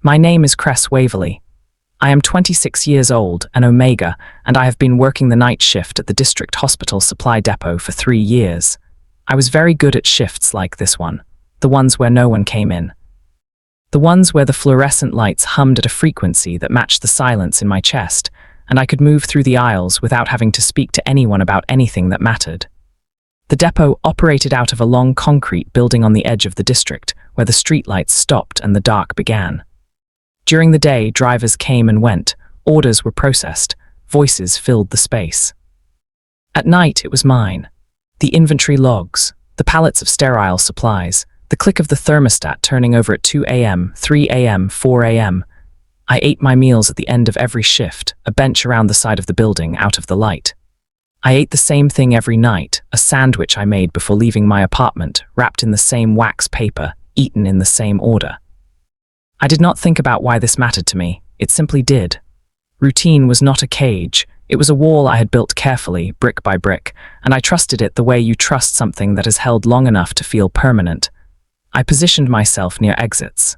My name is Cress Waverley. I am 26 years old, an Omega, and I have been working the night shift at the District Hospital Supply Depot for 3 years. I was very good at shifts like this one, the ones where no one came in. The ones where the fluorescent lights hummed at a frequency that matched the silence in my chest, and I could move through the aisles without having to speak to anyone about anything that mattered. The depot operated out of a long concrete building on the edge of the district, where the streetlights stopped and the dark began. During the day, drivers came and went, orders were processed, voices filled the space. At night, it was mine. The inventory logs, the pallets of sterile supplies, the click of the thermostat turning over at 2 a.m., 3 a.m., 4 a.m. I ate my meals at the end of every shift, a bench around the side of the building, out of the light. I ate the same thing every night, a sandwich I made before leaving my apartment, wrapped in the same wax paper, eaten in the same order. I did not think about why this mattered to me, it simply did. Routine was not a cage, it was a wall I had built carefully, brick by brick, and I trusted it the way you trust something that has held long enough to feel permanent. I positioned myself near exits.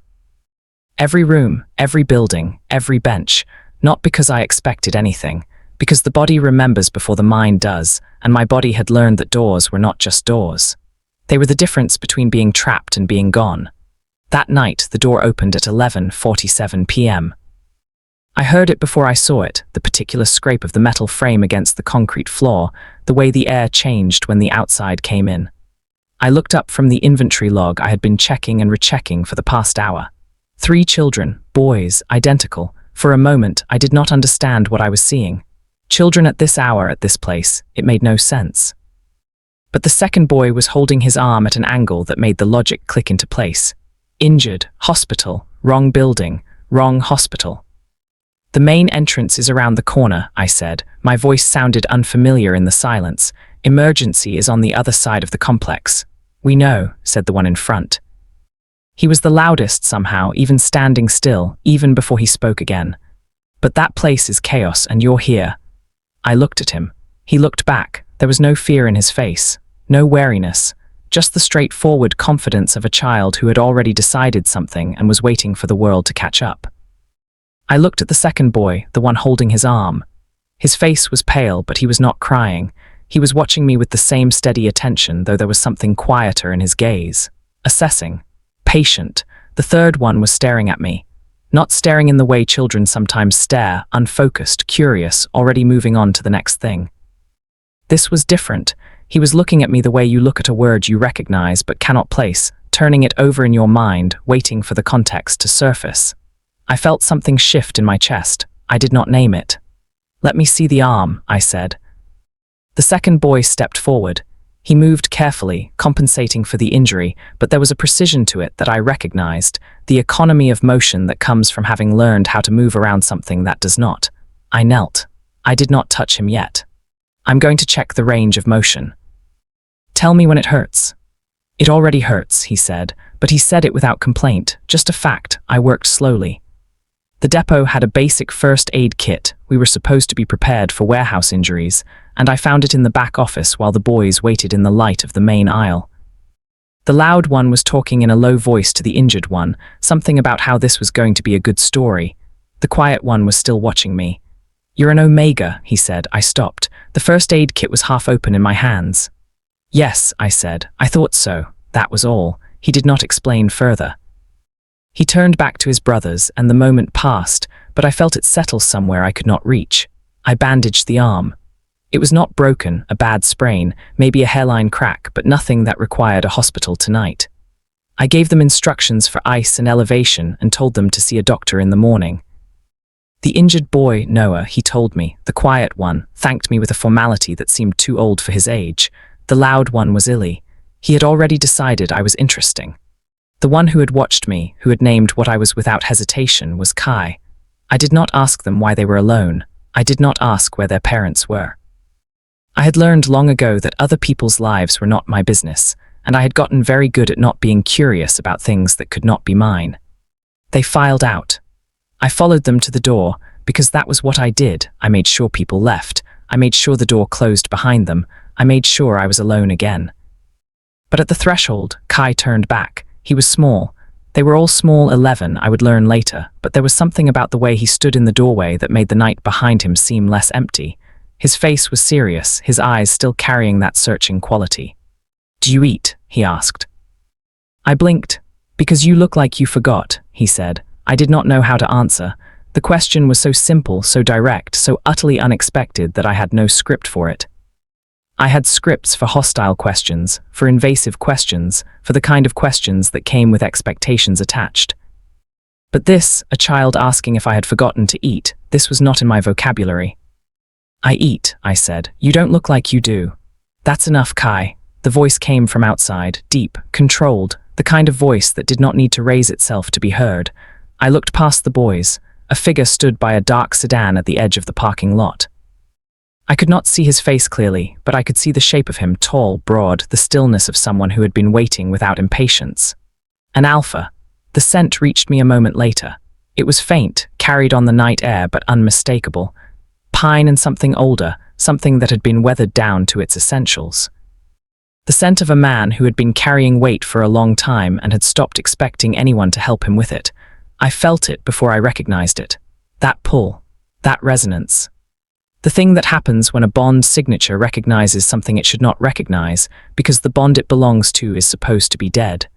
Every room, every building, every bench, not because I expected anything, because the body remembers before the mind does, and my body had learned that doors were not just doors. They were the difference between being trapped and being gone. That night, the door opened at 11:47 p.m. I heard it before I saw it, the particular scrape of the metal frame against the concrete floor, the way the air changed when the outside came in. I looked up from the inventory log I had been checking and rechecking for the past hour. 3 children, boys, identical. For a moment, I did not understand what I was seeing. Children at this hour at this place, it made no sense. But the second boy was holding his arm at an angle that made the logic click into place. Injured, hospital, wrong building, wrong hospital. The main entrance is around the corner, I said. My voice sounded unfamiliar in the silence. Emergency is on the other side of the complex. We know, said the one in front. He was the loudest somehow, even standing still, even before he spoke again. But that place is chaos and you're here. I looked at him. He looked back. There was no fear in his face, no wariness, just the straightforward confidence of a child who had already decided something and was waiting for the world to catch up. I looked at the second boy, the one holding his arm. His face was pale, but he was not crying. He was watching me with the same steady attention, though there was something quieter in his gaze. Assessing. Patient. The third one was staring at me. Not staring in the way children sometimes stare, unfocused, curious, already moving on to the next thing. This was different. He was looking at me the way you look at a word you recognize but cannot place, turning it over in your mind, waiting for the context to surface. I felt something shift in my chest. I did not name it. Let me see the arm, I said. The second boy stepped forward. He moved carefully, compensating for the injury, but there was a precision to it that I recognized, the economy of motion that comes from having learned how to move around something that does not. I knelt. I did not touch him yet. I'm going to check the range of motion. Tell me when it hurts. It already hurts, he said, but he said it without complaint, just a fact. I worked slowly. The depot had a basic first aid kit. We were supposed to be prepared for warehouse injuries, and I found it in the back office while the boys waited in the light of the main aisle. The loud one was talking in a low voice to the injured one, something about how this was going to be a good story. The quiet one was still watching me. You're an Omega, he said. I stopped. The first aid kit was half open in my hands. Yes, I said. I thought so. That was all. He did not explain further. He turned back to his brothers, and the moment passed, but I felt it settle somewhere I could not reach. I bandaged the arm. It was not broken, a bad sprain, maybe a hairline crack, but nothing that required a hospital tonight. I gave them instructions for ice and elevation and told them to see a doctor in the morning. The injured boy, Noah, he told me, the quiet one, thanked me with a formality that seemed too old for his age. The loud one was Illy. He had already decided I was interesting. The one who had watched me, who had named what I was without hesitation, was Kai. I did not ask them why they were alone. I did not ask where their parents were. I had learned long ago that other people's lives were not my business, and I had gotten very good at not being curious about things that could not be mine. They filed out. I followed them to the door, because that was what I did. I made sure people left. I made sure the door closed behind them. I made sure I was alone again. But at the threshold, Kai turned back. He was small, They were all small 11, I would learn later, but there was something about the way he stood in the doorway that made the night behind him seem less empty. His face was serious, his eyes still carrying that searching quality. "Do you eat?" he asked. I blinked. "Because you look like you forgot," he said. I did not know how to answer. The question was so simple, so direct, so utterly unexpected that I had no script for it. I had scripts for hostile questions, for invasive questions, for the kind of questions that came with expectations attached. But this, a child asking if I had forgotten to eat, this was not in my vocabulary. "I eat," I said. "You don't look like you do." "That's enough, Kai." The voice came from outside, deep, controlled, the kind of voice that did not need to raise itself to be heard. I looked past the boys. A figure stood by a dark sedan at the edge of the parking lot. I could not see his face clearly, but I could see the shape of him, tall, broad, the stillness of someone who had been waiting without impatience. An alpha. The scent reached me a moment later. It was faint, carried on the night air, but unmistakable. Pine and something older, something that had been weathered down to its essentials. The scent of a man who had been carrying weight for a long time and had stopped expecting anyone to help him with it. I felt it before I recognized it. That pull. That resonance. The thing that happens when a bond signature recognizes something it should not recognize because the bond it belongs to is supposed to be dead.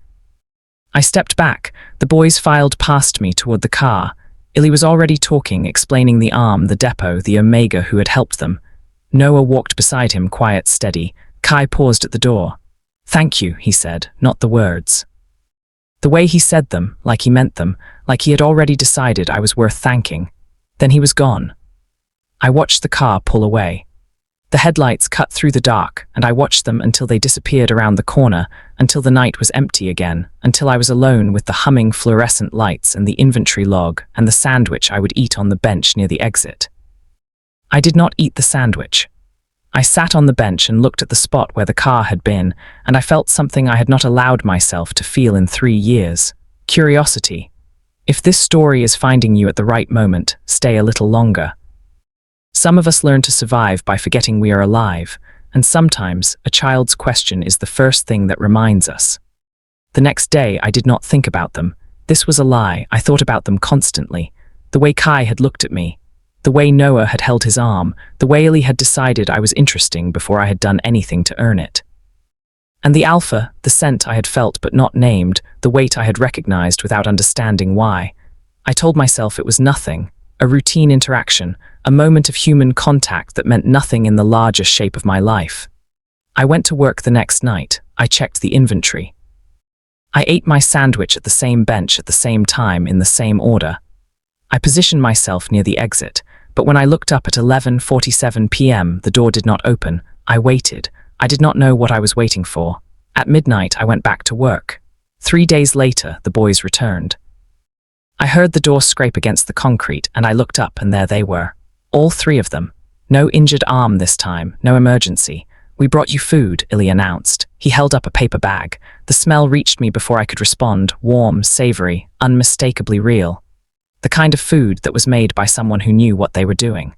I stepped back. The boys filed past me toward the car. Illy was already talking, explaining the arm, the depot, the Omega who had helped them. Noah walked beside him, quiet, steady. Kai paused at the door. "Thank you," he said, not the words. The way he said them, like he meant them, like he had already decided I was worth thanking. Then he was gone. I watched the car pull away. The headlights cut through the dark, and I watched them until they disappeared around the corner, until the night was empty again, until I was alone with the humming fluorescent lights and the inventory log and the sandwich I would eat on the bench near the exit. I did not eat the sandwich. I sat on the bench and looked at the spot where the car had been, and I felt something I had not allowed myself to feel in 3 years. Curiosity. If this story is finding you at the right moment, stay a little longer. Some of us learn to survive by forgetting we are alive, and sometimes a child's question is the first thing that reminds us. The next day, I did not think about them. This was a lie. I thought about them constantly. The way Kai had looked at me, the way Noah had held his arm, the way Illy had decided I was interesting before I had done anything to earn it. And the alpha, the scent I had felt but not named, the weight I had recognized without understanding why. I told myself it was nothing, a routine interaction, a moment of human contact that meant nothing in the larger shape of my life. I went to work the next night. I checked the inventory. I ate my sandwich at the same bench at the same time in the same order. I positioned myself near the exit, but when I looked up at 11:47 p.m., the door did not open. I waited. I did not know what I was waiting for. At midnight, I went back to work. 3 days later, the boys returned. I heard the door scrape against the concrete, and I looked up, and there they were. All 3 of them. No injured arm this time, no emergency. "We brought you food," Illy announced. He held up a paper bag. The smell reached me before I could respond, warm, savory, unmistakably real. The kind of food that was made by someone who knew what they were doing.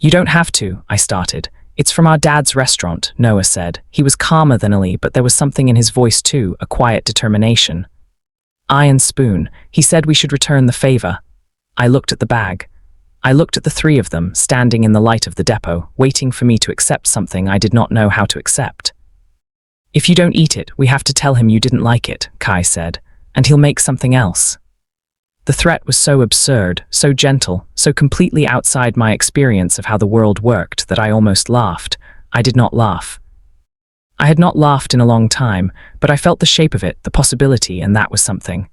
"You don't have to," I started. "It's from our dad's restaurant," Noah said. He was calmer than Illy, but there was something in his voice too, a quiet determination. "Iron spoon. He said we should return the favor." I looked at the bag. I looked at the 3 of them, standing in the light of the depot, waiting for me to accept something I did not know how to accept. "If you don't eat it, we have to tell him you didn't like it," Kai said, "and he'll make something else." The threat was so absurd, so gentle, so completely outside my experience of how the world worked that I almost laughed. I did not laugh. I had not laughed in a long time, but I felt the shape of it, the possibility, and that was something.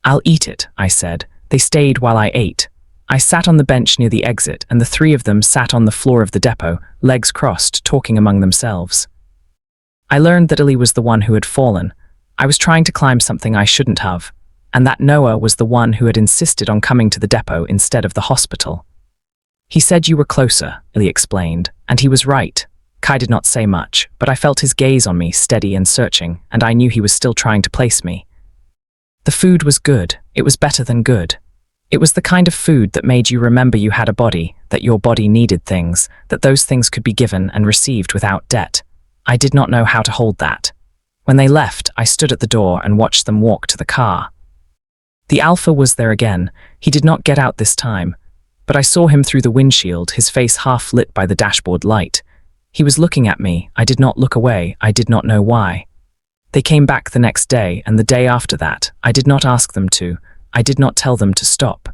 "I'll eat it," I said. They stayed while I ate. I sat on the bench near the exit, and the 3 of them sat on the floor of the depot, legs crossed, talking among themselves. I learned that Illy was the one who had fallen. I was trying to climb something I shouldn't have, and that Noah was the one who had insisted on coming to the depot instead of the hospital. "He said you were closer," Illy explained, and he was right. Kai did not say much, but I felt his gaze on me, steady and searching, and I knew he was still trying to place me. The food was good. It was better than good. It was the kind of food that made you remember you had a body, that your body needed things, that those things could be given and received without debt. I did not know how to hold that. When they left, I stood at the door and watched them walk to the car. The alpha was there again. He did not get out this time, but I saw him through the windshield, his face half lit by the dashboard light. He was looking at me. I did not look away. I did not know why. They came back the next day, and the day after that. I did not ask them to. I did not tell them to stop.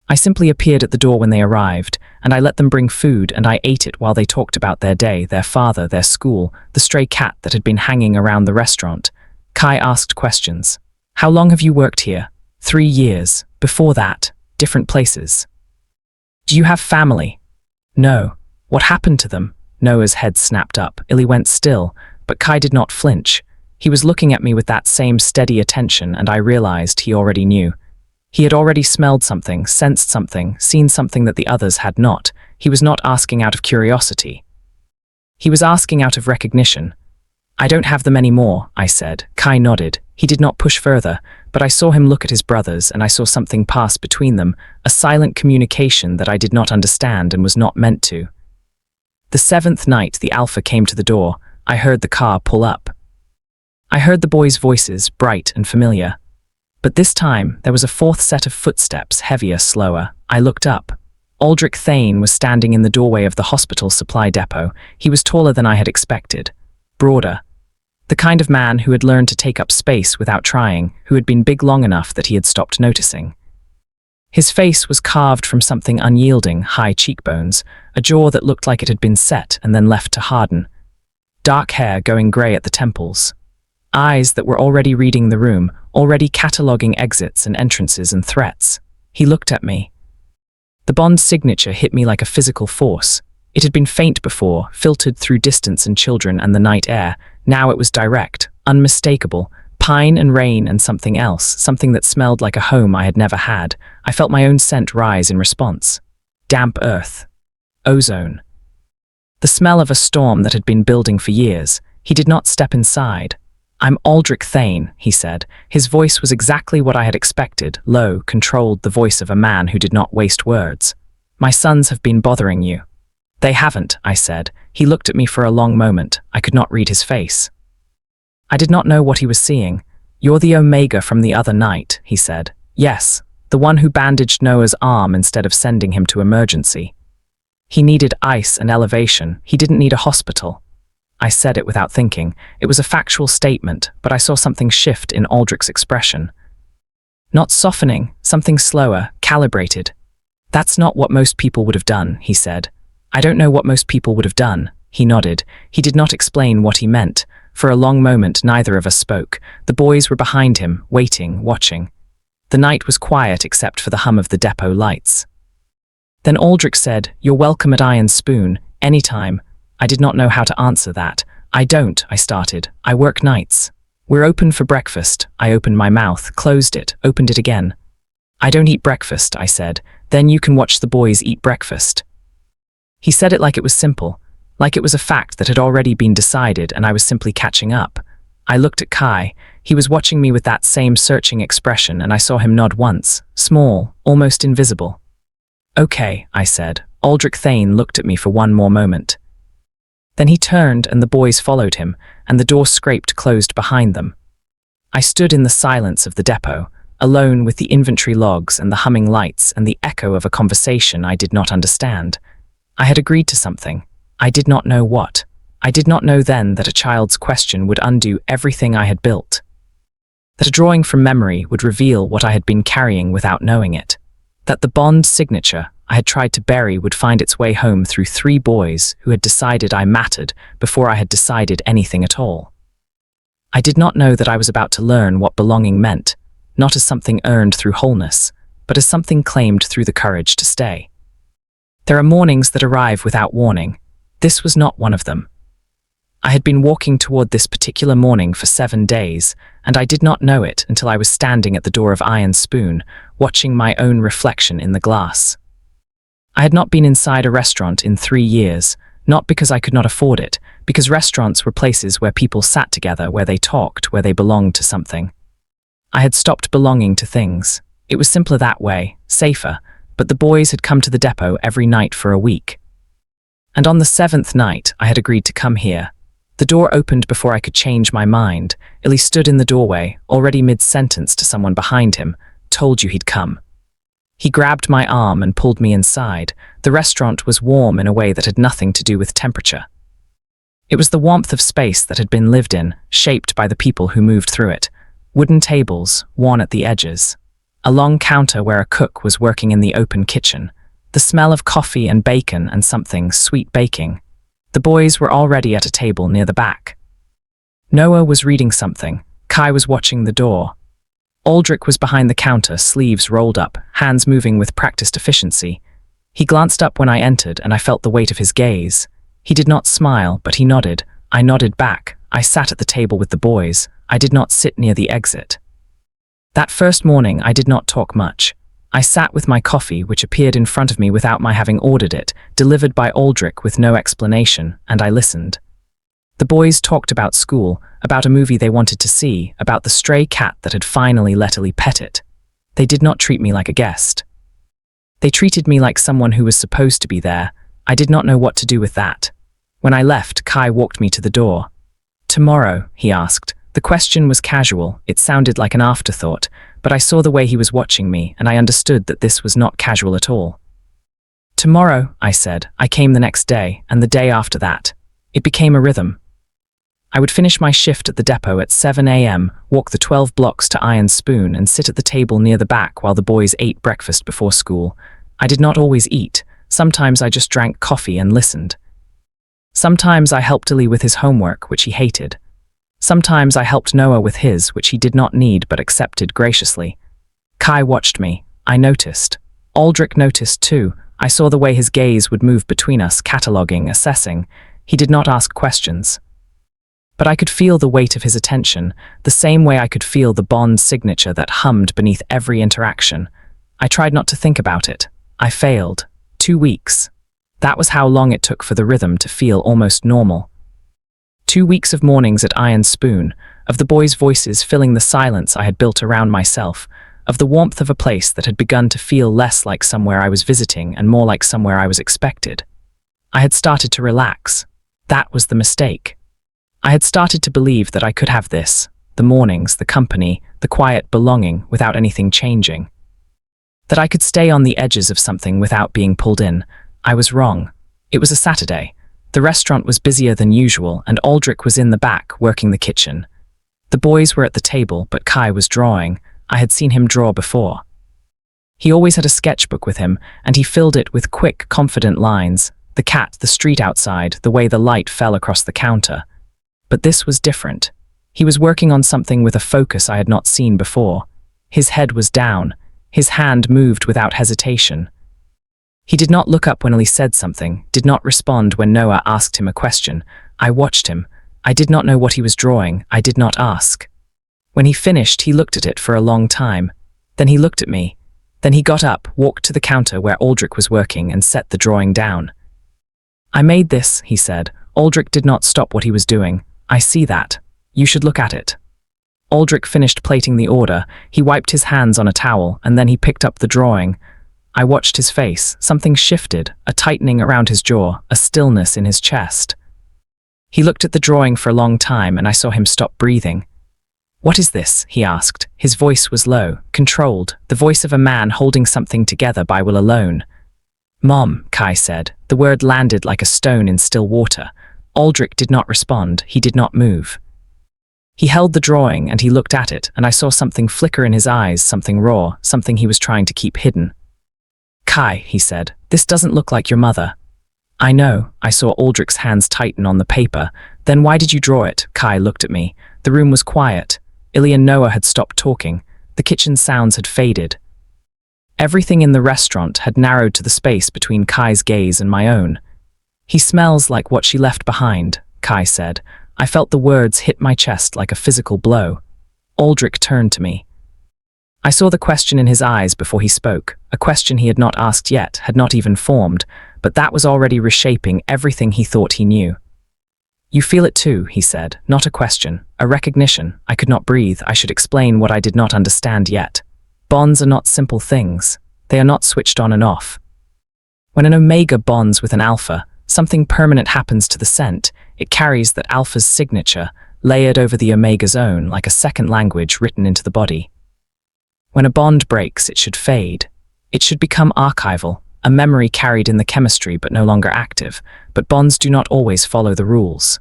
I simply appeared at the door when they arrived, and I let them bring food, and I ate it while they talked about their day, their father, their school, the stray cat that had been hanging around the restaurant. Kai asked questions. How long have you worked here? 3 years. Before that, different places. Do you have family? No. What happened to them? Noah's head snapped up. Illy went still, but Kai did not flinch. He was looking at me with that same steady attention, and I realized he already knew. He had already smelled something, sensed something, seen something that the others had not. He was not asking out of curiosity. He was asking out of recognition. I don't have them anymore, I said. Kai nodded. He did not push further, but I saw him look at his brothers, and I saw something pass between them, a silent communication that I did not understand and was not meant to. The 7th night, the alpha came to the door. I heard the car pull up. I heard the boys' voices, bright and familiar. But this time, there was a 4th set of footsteps, heavier, slower. I looked up. Aldric Thane was standing in the doorway of the hospital supply depot. He was taller than I had expected, broader. The kind of man who had learned to take up space without trying, who had been big long enough that he had stopped noticing. His face was carved from something unyielding, high cheekbones, a jaw that looked like it had been set and then left to harden. Dark hair going grey at the temples. Eyes that were already reading the room, already cataloguing exits and entrances and threats. He looked at me. The bond signature hit me like a physical force. It had been faint before, filtered through distance and children and the night air. Now it was direct, unmistakable, pine and rain and something else, something that smelled like a home I had never had. I felt my own scent rise in response. Damp earth. Ozone. The smell of a storm that had been building for years. He did not step inside. I'm Aldric Thane, he said. His voice was exactly what I had expected, low, controlled, the voice of a man who did not waste words. My sons have been bothering you. They haven't, I said. He looked at me for a long moment. I could not read his face. I did not know what he was seeing. You're the Omega from the other night, he said. Yes, the one who bandaged Noah's arm instead of sending him to emergency. He needed ice and elevation. He didn't need a hospital. I said it without thinking. It was a factual statement, but I saw something shift in Aldric's expression. Not softening, something slower, calibrated. That's not what most people would have done, he said. I don't know what most people would have done. He nodded. He did not explain what he meant. For a long moment, neither of us spoke. The boys were behind him, waiting, watching. The night was quiet except for the hum of the depot lights. Then Aldric said, "You're welcome at Iron Spoon, anytime." I did not know how to answer that. I started. I work nights. We're open for breakfast. I opened my mouth, closed it, opened it again. I don't eat breakfast, I said. Then you can watch the boys eat breakfast. He said it like it was simple, like it was a fact that had already been decided and I was simply catching up. I looked at Kai. He was watching me with that same searching expression and I saw him nod once, small, almost invisible. Okay, I said. Aldric Thane looked at me for one more moment. Then he turned and the boys followed him, and the door scraped closed behind them. I stood in the silence of the depot, alone with the inventory logs and the humming lights and the echo of a conversation I did not understand. I had agreed to something. I did not know what. I did not know then that a child's question would undo everything I had built. That a drawing from memory would reveal what I had been carrying without knowing it. That the bond signature I had tried to bury would find its way home through 3 boys who had decided I mattered before I had decided anything at all. I did not know that I was about to learn what belonging meant, not as something earned through wholeness, but as something claimed through the courage to stay. There are mornings that arrive without warning. This was not one of them. I had been walking toward this particular morning for 7 days, and I did not know it until I was standing at the door of Iron Spoon, watching my own reflection in the glass. I had not been inside a restaurant in 3 years, not because I could not afford it, because restaurants were places where people sat together, where they talked, where they belonged to something. I had stopped belonging to things. It was simpler that way, safer, but the boys had come to the depot every night for a week. And on the 7th night, I had agreed to come here. The door opened before I could change my mind. Illy stood in the doorway, already mid-sentence to someone behind him. Told you he'd come. He grabbed my arm and pulled me inside. The restaurant was warm in a way that had nothing to do with temperature. It was the warmth of space that had been lived in, shaped by the people who moved through it. Wooden tables, worn at the edges. A long counter where a cook was working in the open kitchen. The smell of coffee and bacon and something sweet baking. The boys were already at a table near the back. Noah was reading something. Kai was watching the door. Aldric was behind the counter, sleeves rolled up, hands moving with practiced efficiency. He glanced up when I entered, and I felt the weight of his gaze. He did not smile, but he nodded. I nodded back. I sat at the table with the boys. I did not sit near the exit. That first morning, I did not talk much. I sat with my coffee, which appeared in front of me without my having ordered it, delivered by Aldric with no explanation, and I listened. The boys talked about school, about a movie they wanted to see, about the stray cat that had finally let Illy pet it. They did not treat me like a guest. They treated me like someone who was supposed to be there. I did not know what to do with that. When I left, Kai walked me to the door. "Tomorrow?" he asked. The question was casual. It sounded like an afterthought, but I saw the way he was watching me, and I understood that this was not casual at all. "Tomorrow," I said. I came the next day, and the day after that. It became a rhythm. I would finish my shift at the depot at 7 a.m., walk the 12 blocks to Iron Spoon, and sit at the table near the back while the boys ate breakfast before school. I did not always eat. Sometimes I just drank coffee and listened. Sometimes I helped Illy with his homework, which he hated. Sometimes I helped Noah with his, which he did not need but accepted graciously. Kai watched me. I noticed. Aldric noticed too. I saw the way his gaze would move between us, cataloguing, assessing. He did not ask questions. But I could feel the weight of his attention, the same way I could feel the bond signature that hummed beneath every interaction. I tried not to think about it. I failed. 2 weeks. That was how long it took for the rhythm to feel almost normal. 2 weeks of mornings at Iron Spoon, of the boys' voices filling the silence I had built around myself, of the warmth of a place that had begun to feel less like somewhere I was visiting and more like somewhere I was expected. I had started to relax. That was the mistake. I had started to believe that I could have this, the mornings, the company, the quiet belonging without anything changing. That I could stay on the edges of something without being pulled in. I was wrong. It was a Saturday. The restaurant was busier than usual, and Aldric was in the back, working the kitchen. The boys were at the table, but Kai was drawing. I had seen him draw before. He always had a sketchbook with him, and he filled it with quick, confident lines. The cat, the street outside, the way the light fell across the counter. But this was different. He was working on something with a focus I had not seen before. His head was down. His hand moved without hesitation. He did not look up when Illy said something, did not respond when Noah asked him a question. I watched him. I did not know what he was drawing. I did not ask. When he finished, he looked at it for a long time. Then he looked at me. Then he got up, walked to the counter where Aldric was working, and set the drawing down. "I made this," he said. Aldric did not stop what he was doing. "I see that. You should look at it." Aldric finished plating the order. He wiped his hands on a towel, and then he picked up the drawing. I watched his face. Something shifted, a tightening around his jaw, a stillness in his chest. He looked at the drawing for a long time, and I saw him stop breathing. "What is this?" he asked. His voice was low, controlled, the voice of a man holding something together by will alone. "Mom," Kai said. The word landed like a stone in still water. Aldric did not respond. He did not move. He held the drawing, and he looked at it, and I saw something flicker in his eyes, something raw, something he was trying to keep hidden. "Kai," he said, "this doesn't look like your mother." "I know." I saw Aldric's hands tighten on the paper. "Then why did you draw it?" Kai looked at me. The room was quiet. Illy and Noah had stopped talking. The kitchen sounds had faded. Everything in the restaurant had narrowed to the space between Kai's gaze and my own. "He smells like what she left behind," Kai said. I felt the words hit my chest like a physical blow. Aldric turned to me. I saw the question in his eyes before he spoke, a question he had not asked yet, had not even formed, but that was already reshaping everything he thought he knew. "You feel it too," he said, not a question, a recognition. I could not breathe. I should explain what I did not understand yet. Bonds are not simple things. They are not switched on and off. When an omega bonds with an alpha, something permanent happens to the scent. It carries that Alpha's signature, layered over the Omega's own like a second language written into the body. When a bond breaks, it should fade. It should become archival, a memory carried in the chemistry but no longer active, but bonds do not always follow the rules.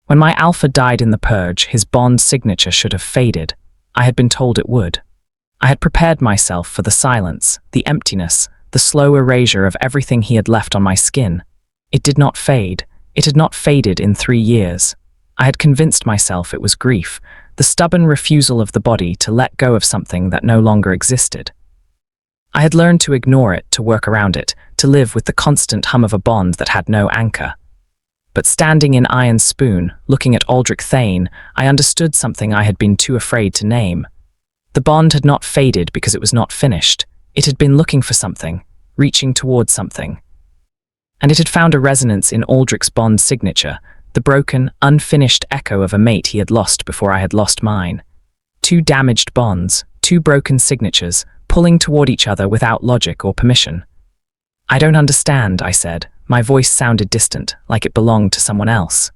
When my Alpha died in the purge, his bond signature should have faded. I had been told it would. I had prepared myself for the silence, the emptiness, the slow erasure of everything he had left on my skin. It did not fade. It had not faded in 3 years. I had convinced myself it was grief, the stubborn refusal of the body to let go of something that no longer existed. I had learned to ignore it, to work around it, to live with the constant hum of a bond that had no anchor. But standing in Iron Spoon, looking at Aldric Thane, I understood something I had been too afraid to name. The bond had not faded because it was not finished. It had been looking for something, reaching towards something. And it had found a resonance in Aldric's bond signature, the broken, unfinished echo of a mate he had lost before I had lost mine. 2 damaged bonds, 2 broken signatures, pulling toward each other without logic or permission. "I don't understand," I said. My voice sounded distant, like it belonged to someone else.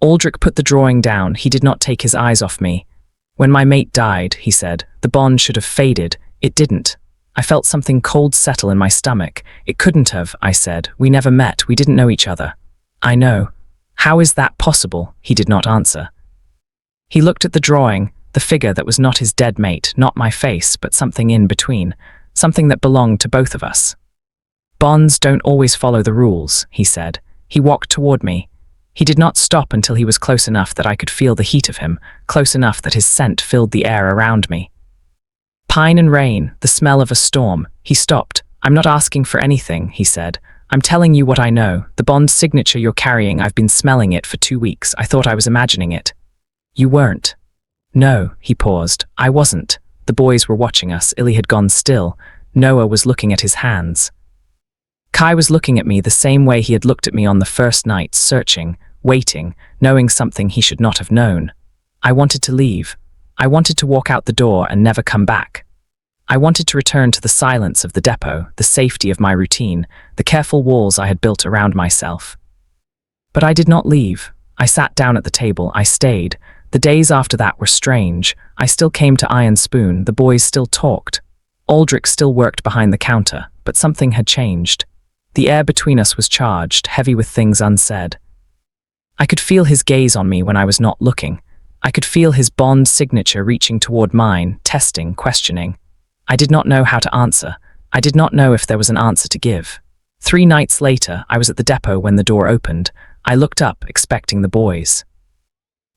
Aldric put the drawing down. He did not take his eyes off me. "When my mate died," he said, "the bond should have faded. It didn't." I felt something cold settle in my stomach. "It couldn't have," I said. "We never met. We didn't know each other." "I know." "How is that possible?" He did not answer. He looked at the drawing, the figure that was not his dead mate, not my face, but something in between, something that belonged to both of us. "Bonds don't always follow the rules," he said. He walked toward me. He did not stop until he was close enough that I could feel the heat of him, close enough that his scent filled the air around me. Pine and rain, the smell of a storm. He stopped. "I'm not asking for anything," he said. "I'm telling you what I know. The bond signature you're carrying, I've been smelling it for 2 weeks. I thought I was imagining it." "You weren't." "No," he paused. "I wasn't." The boys were watching us. Illy had gone still. Noah was looking at his hands. Kai was looking at me the same way he had looked at me on the first night, searching, waiting, knowing something he should not have known. I wanted to leave. I wanted to walk out the door and never come back. I wanted to return to the silence of the depot, the safety of my routine, the careful walls I had built around myself. But I did not leave. I sat down at the table. I stayed. The days after that were strange. I still came to Iron Spoon. The boys still talked. Aldric still worked behind the counter, but something had changed. The air between us was charged, heavy with things unsaid. I could feel his gaze on me when I was not looking. I could feel his bond signature reaching toward mine, testing, questioning. I did not know how to answer. I did not know if there was an answer to give. 3 nights later, I was at the depot when the door opened. I looked up, expecting the boys.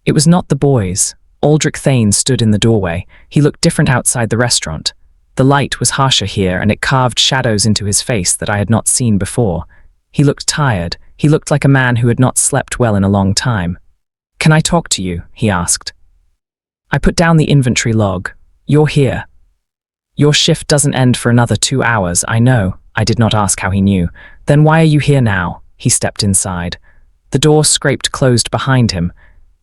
It was not the boys. Aldric Thane stood in the doorway. He looked different outside the restaurant. The light was harsher here, and it carved shadows into his face that I had not seen before. He looked tired. He looked like a man who had not slept well in a long time. "Can I talk to you?" he asked. I put down the inventory log. "You're here. Your shift doesn't end for another 2 hours, I know." I did not ask how he knew. "Then why are you here now?" He stepped inside. The door scraped closed behind him.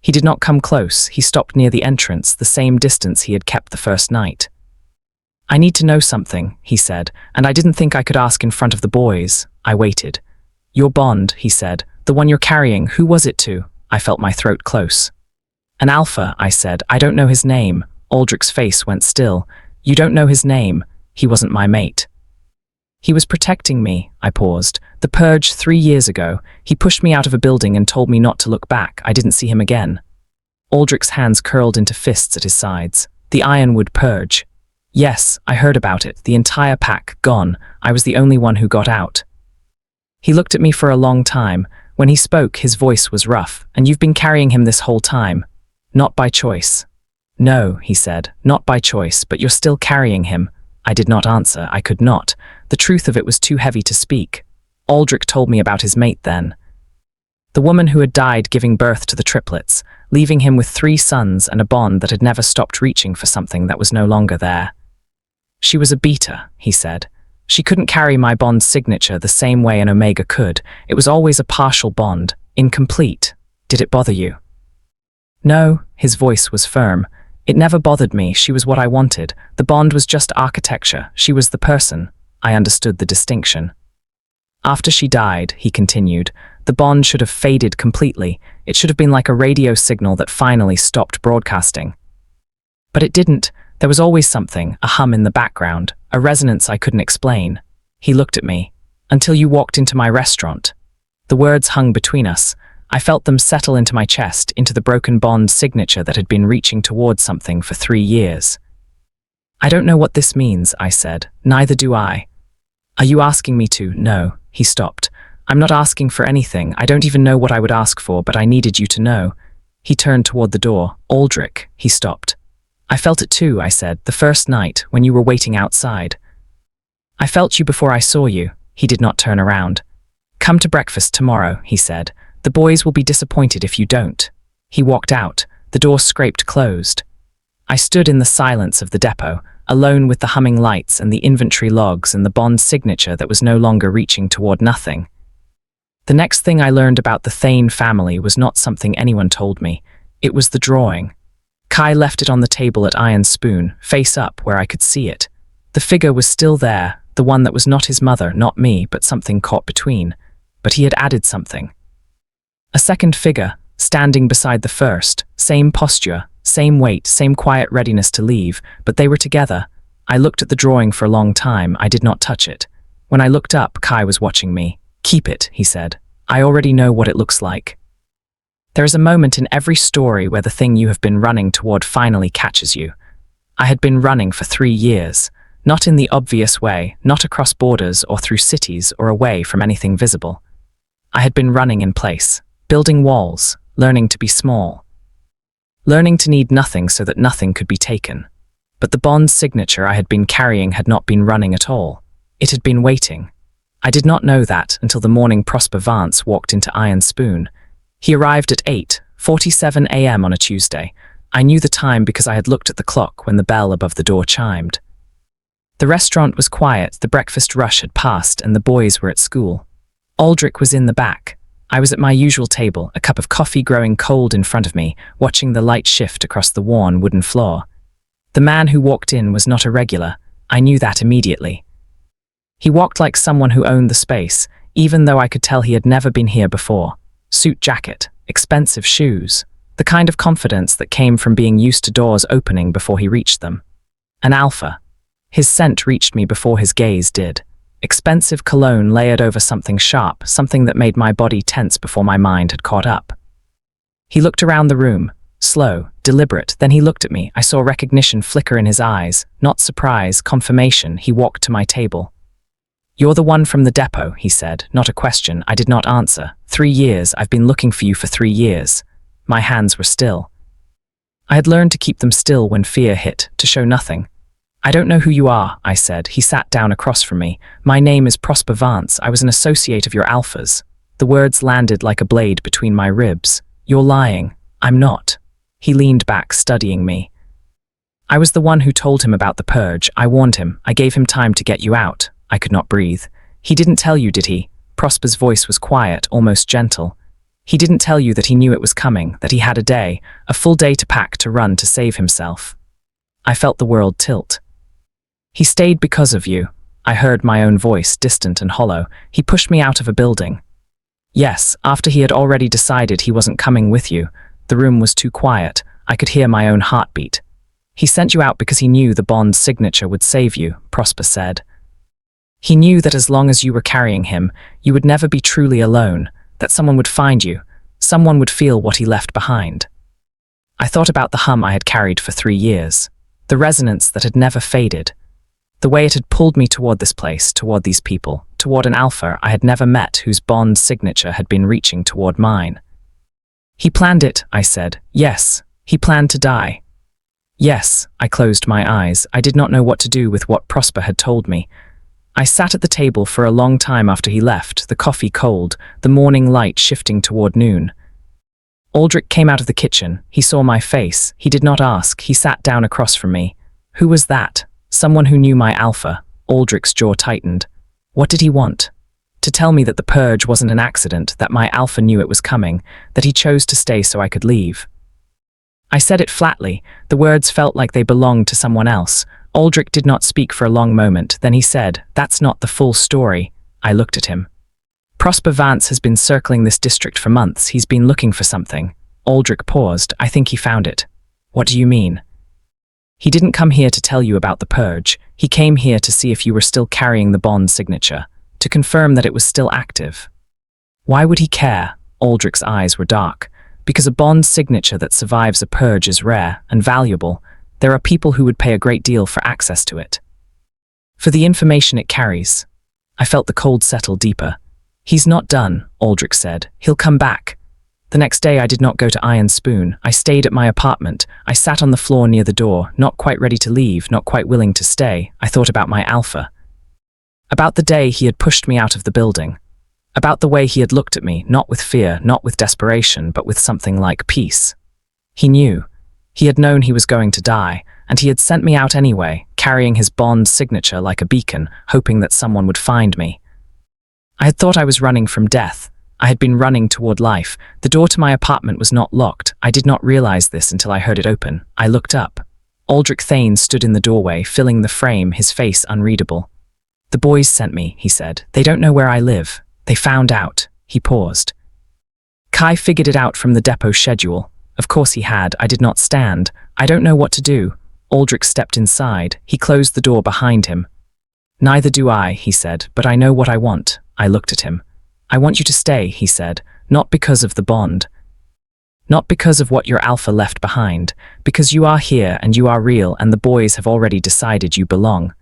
He did not come close. He stopped near the entrance, the same distance he had kept the first night. "I need to know something," he said, and I didn't think I could ask in front of the boys. I waited. "Your bond," he said. "The one you're carrying, who was it to?" I felt my throat close. "An Alpha," I said. "I don't know his name." Aldric's face went still. "You don't know his name. He wasn't my mate." "He was protecting me," I paused. "The purge 3 years ago. He pushed me out of a building and told me not to look back. I didn't see him again." Aldric's hands curled into fists at his sides. "The Ironwood purge." "Yes, I heard about it. The entire pack gone. I was the only one who got out." He looked at me for a long time. When he spoke, his voice was rough. "And you've been carrying him this whole time?" "Not by choice." "No," he said, "not by choice, but you're still carrying him." I did not answer. I could not. The truth of it was too heavy to speak. Aldric told me about his mate then. The woman who had died giving birth to the triplets, leaving him with 3 sons and a bond that had never stopped reaching for something that was no longer there. "She was a beta," he said. "She couldn't carry my bond signature the same way an Omega could. It was always a partial bond, incomplete. Did it bother you?" "No," his voice was firm. "It never bothered me. She was what I wanted. The bond was just architecture. She was the person." I understood the distinction. "After she died," he continued, The bond should have faded completely. It should have been like a radio signal that finally stopped broadcasting. But it didn't. There was always something, a hum in the background, a resonance I couldn't explain. He looked at me. Until you walked into my restaurant. The words hung between us. I felt them settle into my chest, into the broken bond signature that had been reaching towards something for 3 years. I don't know what this means, I said. Neither do I. Are you asking me to? No. He stopped. I'm not asking for anything. I don't even know what I would ask for, but I needed you to know. He turned toward the door. Aldric. He stopped. I felt it too, I said, the first night, when you were waiting outside. I felt you before I saw you. He did not turn around. Come to breakfast tomorrow, he said. The boys will be disappointed if you don't. He walked out. The door scraped closed. I stood in the silence of the depot, alone with the humming lights and the inventory logs and the bond signature that was no longer reaching toward nothing. The next thing I learned about the Thane family was not something anyone told me. It was the drawing. Kai left it on the table at Iron Spoon, face up where I could see it. The figure was still there, the one that was not his mother, not me, but something caught between. But he had added something. A second figure, standing beside the first, same posture, same weight, same quiet readiness to leave, but they were together. I looked at the drawing for a long time. I did not touch it. When I looked up, Kai was watching me. Keep it, he said. I already know what it looks like. There is a moment in every story where the thing you have been running toward finally catches you. I had been running for 3 years, not in the obvious way, not across borders or through cities or away from anything visible. I had been running in place, building walls, learning to be small, learning to need nothing so that nothing could be taken. But the bond signature I had been carrying had not been running at all. It had been waiting. I did not know that until the morning Prosper Vance walked into Iron Spoon. He arrived at 8:47 a.m. on a Tuesday. I knew the time because I had looked at the clock when the bell above the door chimed. The restaurant was quiet, the breakfast rush had passed, and the boys were at school. Aldric was in the back. I was at my usual table, a cup of coffee growing cold in front of me, watching the light shift across the worn wooden floor. The man who walked in was not a regular. I knew that immediately. He walked like someone who owned the space, even though I could tell he had never been here before. Suit jacket, expensive shoes, the kind of confidence that came from being used to doors opening before he reached them. An alpha. His scent reached me before his gaze did. Expensive cologne layered over something sharp, something that made my body tense before my mind had caught up. He looked around the room, slow, deliberate, then he looked at me. I saw recognition flicker in his eyes, not surprise, confirmation. He walked to my table. You're the one from the depot, he said, not a question. I did not answer. 3 years, I've been looking for you for 3 years. My hands were still. I had learned to keep them still when fear hit, to show nothing. I don't know who you are, I said. He sat down across from me. My name is Prosper Vance. I was an associate of your alphas. The words landed like a blade between my ribs. You're lying. I'm not. He leaned back, studying me. I was the one who told him about the purge. I warned him. I gave him time to get you out. I could not breathe. He didn't tell you, did he? Prosper's voice was quiet, almost gentle. He didn't tell you that he knew it was coming, that he had a day, a full day to pack to run to save himself. I felt the world tilt. He stayed because of you. I heard my own voice, distant and hollow. He pushed me out of a building. Yes, after he had already decided he wasn't coming with you. The room was too quiet. I could hear my own heartbeat. He sent you out because he knew the bond signature would save you, Prosper said. He knew that as long as you were carrying him, you would never be truly alone, that someone would find you, someone would feel what he left behind. I thought about the hum I had carried for 3 years, the resonance that had never faded, the way it had pulled me toward this place, toward these people, toward an alpha I had never met whose bond signature had been reaching toward mine. He planned it, I said. Yes, he planned to die. Yes, I closed my eyes. I did not know what to do with what Prosper had told me. I sat at the table for a long time after he left, the coffee cold, the morning light shifting toward noon. Aldric came out of the kitchen. He saw my face. He did not ask. He sat down across from me. Who was that? Someone who knew my alpha. Aldric's jaw tightened. What did he want? To tell me that the purge wasn't an accident, that my alpha knew it was coming, that he chose to stay so I could leave. I said it flatly. The words felt like they belonged to someone else. Aldric did not speak for a long moment. Then he said, "That's not the full story." I looked at him. Prosper Vance has been circling this district for months. He's been looking for something. Aldric paused. I think he found it. What do you mean? He didn't come here to tell you about the purge. He came here to see if you were still carrying the bond signature, to confirm that it was still active. Why would he care? Aldric's eyes were dark. Because a bond signature that survives a purge is rare and valuable. There are people who would pay a great deal for access to it. For the information it carries. I felt the cold settle deeper. He's not done, Aldric said. He'll come back. The next day I did not go to Iron Spoon. I stayed at my apartment. I sat on the floor near the door, not quite ready to leave, not quite willing to stay. I thought about my alpha. About the day he had pushed me out of the building. About the way he had looked at me, not with fear, not with desperation, but with something like peace. He knew. He had known he was going to die, and he had sent me out anyway, carrying his bond signature like a beacon, hoping that someone would find me. I had thought I was running from death. I had been running toward life. The door to my apartment was not locked. I did not realize this until I heard it open. I looked up. Aldric Thane stood in the doorway, filling the frame, his face unreadable. The boys sent me, he said. They don't know where I live. They found out. He paused. Kai figured it out from the depot schedule. Of course he had. I did not stand. I don't know what to do. Aldric stepped inside. He closed the door behind him. Neither do I, he said, but I know what I want. I looked at him. I want you to stay, he said, not because of the bond. Not because of what your alpha left behind, because you are here and you are real and the boys have already decided you belong.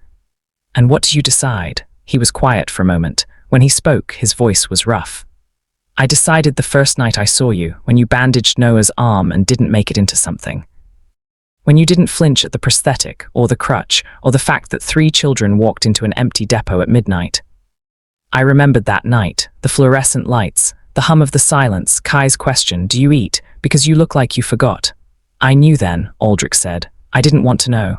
And what do you decide? He was quiet for a moment. When he spoke, his voice was rough. I decided the first night I saw you, when you bandaged Noah's arm and didn't make it into something. When you didn't flinch at the prosthetic, or the crutch, or the fact that 3 children walked into an empty depot at midnight. I remembered that night, the fluorescent lights, the hum of the silence, Kai's question, do you eat? Because you look like you forgot. I knew then, Aldric said. I didn't want to know.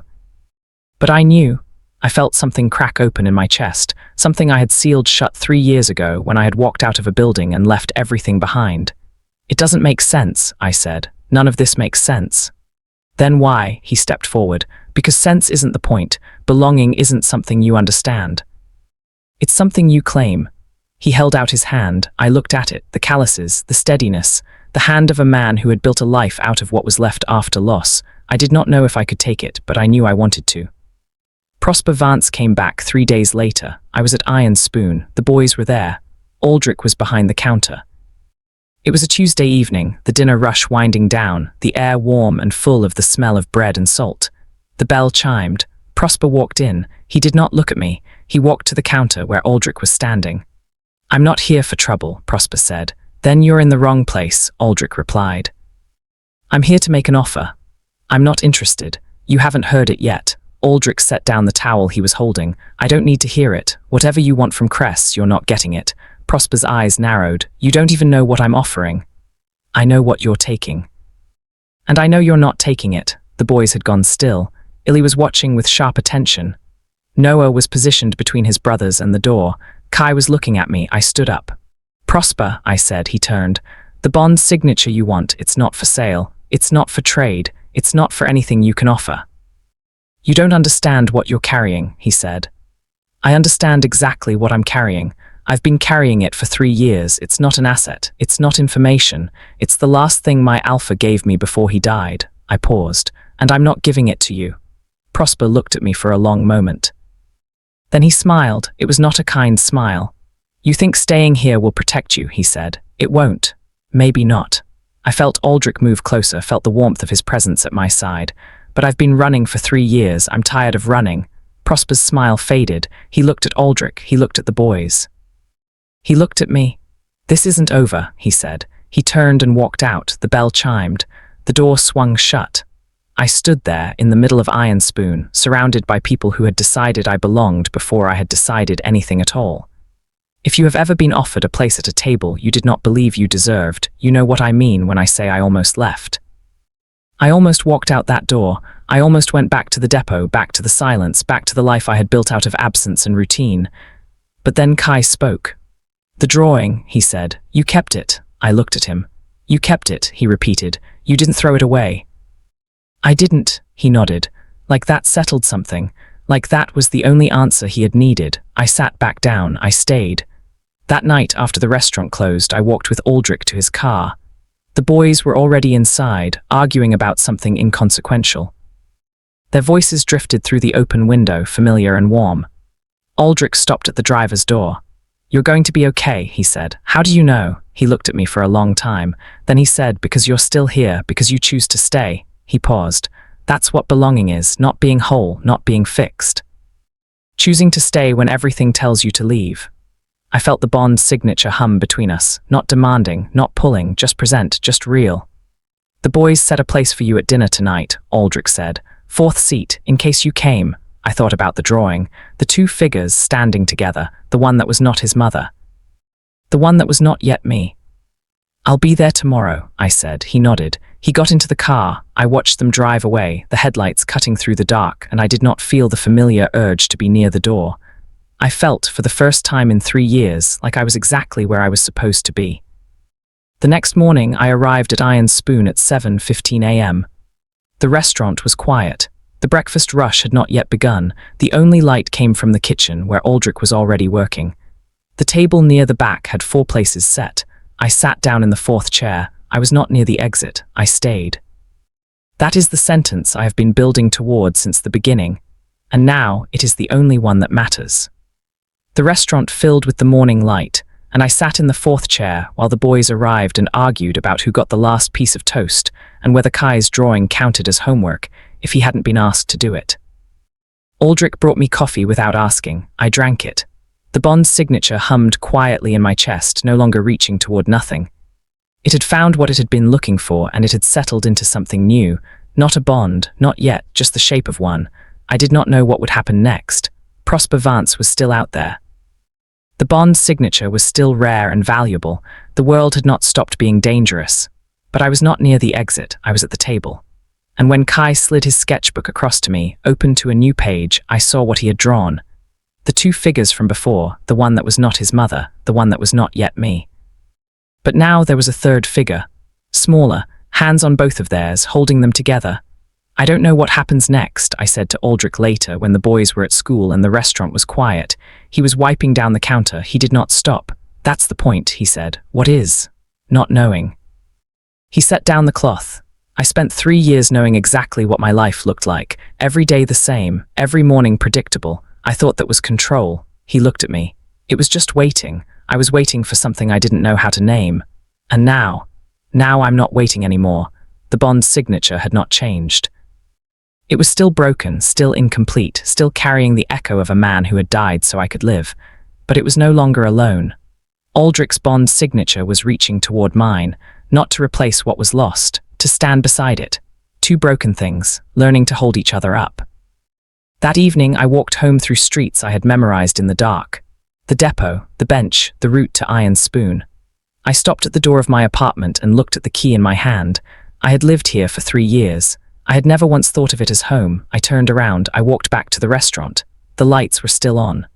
But I knew. I felt something crack open in my chest, something I had sealed shut 3 years ago when I had walked out of a building and left everything behind. It doesn't make sense, I said. None of this makes sense. Then why? He stepped forward. Because sense isn't the point. Belonging isn't something you understand. It's something you claim. He held out his hand. I looked at it, the calluses, the steadiness, the hand of a man who had built a life out of what was left after loss. I did not know if I could take it, but I knew I wanted to. Prosper Vance came back 3 days later. I was at Iron Spoon. The boys were there. Aldric was behind the counter. It was a Tuesday evening, the dinner rush winding down, the air warm and full of the smell of bread and salt. The bell chimed. Prosper walked in. He did not look at me. He walked to the counter where Aldric was standing. I'm not here for trouble, Prosper said. Then you're in the wrong place, Aldric replied. I'm here to make an offer. I'm not interested. You haven't heard it yet. Aldric set down the towel he was holding. I don't need to hear it. Whatever you want from Cress, you're not getting it. Prosper's eyes narrowed. You don't even know what I'm offering. I know what you're taking. And I know you're not taking it. The boys had gone still. Illy was watching with sharp attention. Noah was positioned between his brothers and the door. Kai was looking at me. I stood up. Prosper, I said. He turned. The bond signature you want, it's not for sale. It's not for trade. It's not for anything you can offer. You don't understand what you're carrying, he said. I understand exactly what I'm carrying. I've been carrying it for 3 years. It's not an asset. It's not information. It's the last thing my alpha gave me before he died. I paused. And I'm not giving it to you. Prosper looked at me for a long moment. Then he smiled. It was not a kind smile. You think staying here will protect you, he said. It won't. Maybe not. I felt Aldric move closer, felt the warmth of his presence at my side. But I've been running for 3 years. I'm tired of running. Prosper's smile faded. He looked at Aldric. He looked at the boys. He looked at me. This isn't over, he said. He turned and walked out. The bell chimed. The door swung shut. I stood there in the middle of Iron Spoon, surrounded by people who had decided I belonged before I had decided anything at all. If you have ever been offered a place at a table you did not believe you deserved, you know what I mean when I say I almost left. I almost walked out that door. I almost went back to the depot, back to the silence, back to the life I had built out of absence and routine. But then Kai spoke. The drawing, he said. You kept it. I looked at him. You kept it, he repeated. You didn't throw it away. I didn't, he nodded. Like that settled something. Like that was the only answer he had needed. I sat back down. I stayed. That night, after the restaurant closed, I walked with Aldric to his car. The boys were already inside, arguing about something inconsequential. Their voices drifted through the open window, familiar and warm. Aldric stopped at the driver's door. "You're going to be okay," he said. "How do you know?" He looked at me for a long time. Then he said, "Because you're still here, because you choose to stay." He paused. "That's what belonging is, not being whole, not being fixed. Choosing to stay when everything tells you to leave." I felt the bond signature hum between us, not demanding, not pulling, just present, just real. "The boys set a place for you at dinner tonight," Aldric said. "Fourth seat, in case you came." I thought about the drawing, the two figures standing together, the one that was not his mother, the one that was not yet me. "I'll be there tomorrow," I said. He nodded. He got into the car. I watched them drive away, the headlights cutting through the dark, and I did not feel the familiar urge to be near the door. I felt, for the first time in 3 years, like I was exactly where I was supposed to be. The next morning, I arrived at Iron Spoon at 7:15 a.m. The restaurant was quiet. The breakfast rush had not yet begun. The only light came from the kitchen, where Aldric was already working. The table near the back had 4 places set. I sat down in the 4th chair. I was not near the exit. I stayed. That is the sentence I have been building toward since the beginning, and now it is the only one that matters. The restaurant filled with the morning light, and I sat in the 4th chair while the boys arrived and argued about who got the last piece of toast and whether Kai's drawing counted as homework if he hadn't been asked to do it. Aldric brought me coffee without asking. I drank it. The bond signature hummed quietly in my chest, no longer reaching toward nothing. It had found what it had been looking for, and it had settled into something new. Not a bond, not yet, just the shape of one. I did not know what would happen next. Prosper Vance was still out there. The bond signature was still rare and valuable. The world had not stopped being dangerous. But I was not near the exit. I was at the table. And when Kai slid his sketchbook across to me, open to a new page, I saw what he had drawn. The 2 figures from before, the one that was not his mother, the one that was not yet me. But now there was a 3rd figure, smaller, hands on both of theirs, holding them together. "I don't know what happens next," I said to Aldric later when the boys were at school and the restaurant was quiet. He was wiping down the counter. He did not stop. "That's the point," he said. "What is?" "Not knowing." He set down the cloth. I spent 3 years knowing exactly what my life looked like. Every day the same, every morning predictable. I thought that was control. He looked at me. It was just waiting. I was waiting for something I didn't know how to name. And now I'm not waiting anymore. The bond signature had not changed. It was still broken, still incomplete, still carrying the echo of a man who had died so I could live. But it was no longer alone. Aldric's bond signature was reaching toward mine, not to replace what was lost, to stand beside it. 2 broken things, learning to hold each other up. That evening, I walked home through streets I had memorized in the dark. The depot, the bench, the route to Iron Spoon. I stopped at the door of my apartment and looked at the key in my hand. I had lived here for 3 years. I had never once thought of it as home. I turned around. I walked back to the restaurant. The lights were still on.